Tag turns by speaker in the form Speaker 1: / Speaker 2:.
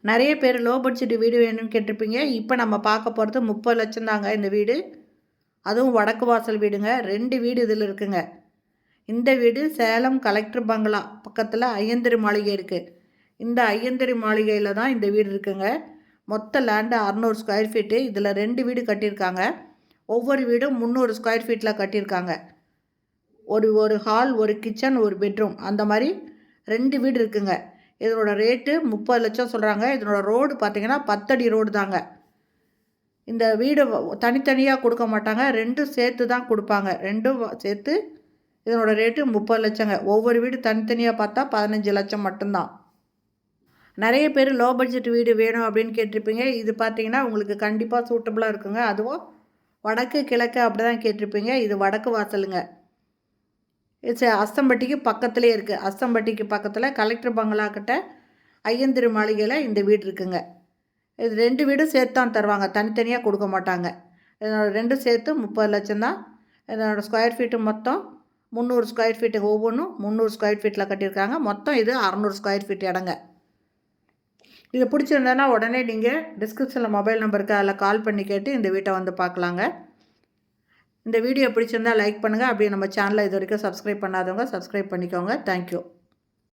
Speaker 1: நிறைய பேர் low budget வீடு வேணும்னு கேட்டிருப்பீங்க. இப்போ நம்ம பார்க்க போகிறது 30 லட்சம் தாங்க இந்த வீடு. அதுவும் வடக்கு வாசல் வீடுங்க. 2 வீடு இதில் இருக்குங்க. இந்த வீடு சேலம் கலெக்டர் பங்களா பக்கத்தில் ஐயந்திரி மாளிகை இருக்குது. இந்த ஐயந்திரி மாளிகையில் தான் இந்த வீடு இருக்குங்க. மொத்த லேண்டு 600 ஸ்கொயர் ஃபீட்டு. இதில் 2 வீடு கட்டியிருக்காங்க. ஒவ்வொரு வீடும் 300 ஸ்கொயர் ஃபீட்டில் கட்டியிருக்காங்க. ஒரு ஹால், ஒரு கிச்சன், ஒரு பெட்ரூம், அந்த மாதிரி 2 வீடு இருக்குங்க. இதனோட ரேட்டு 30 லட்சம் சொல்கிறாங்க. இதனோட ரோடு பார்த்திங்கன்னா 10 அடி ரோடு தாங்க. இந்த வீடு தனித்தனியாக கொடுக்க மாட்டாங்க, 2ம் சேர்த்து தான் கொடுப்பாங்க. 2ம் சேர்த்து இதனோட ரேட்டு 30 லட்சங்க. ஒவ்வொரு வீடு தனித்தனியாக பார்த்தா 15 லட்சம் மட்டும்தான். நிறைய பேர் லோ பட்ஜெட் வீடு வேணும் அப்படின்னு கேட்டிருப்பீங்க. இது பார்த்தீங்கன்னா உங்களுக்கு கண்டிப்பாக சூட்டபுளாக இருக்குங்க. அதுவும் வடக்கு கிழக்கு அப்படி தான் கேட்டிருப்பீங்க. இது வடக்கு வாசலுங்க. இது அஸ்தம்பட்டிக்கு பக்கத்துலேயே இருக்குது. அஸ்தம்பட்டிக்கு பக்கத்தில் கலெக்டர் பங்களா கிட்ட ஐயந்திரி மாளிகையில் இந்த வீடு இருக்குங்க. இது 2 வீடும் சேர்த்து தான் தருவாங்க, தனித்தனியாக கொடுக்க மாட்டாங்க. இதனோட 2 சேர்த்து 30 லட்சம் தான். இதனோட ஸ்கொயர் ஃபீட்டு மொத்தம் 300 ஸ்கொயர் ஃபீட்டு. ஒவ்வொன்றும் 300 ஸ்கொயர் ஃபீட்டில் கட்டியிருக்காங்க. மொத்தம் இது 600 ஸ்கொயர் ஃபீட் இடங்க. இது பிடிச்சிருந்தேன்னா உடனே நீங்கள் டிஸ்கிரிப்ஷனில் மொபைல் நம்பருக்கு அதில் கால் பண்ணி கேட்டு இந்த வீட்டை வந்து பார்க்கலாங்க. இந்த வீடியோ பிடிச்சிருந்தால் லைக் பண்ணுங்கள். அப்படியே நம்ம சேனலை இது வரைக்கும் சப்ஸ்கிரைப் பண்ணாதவங்க சப்ஸ்கிரைப் பண்ணிக்கோங்க. தேங்க்யூ.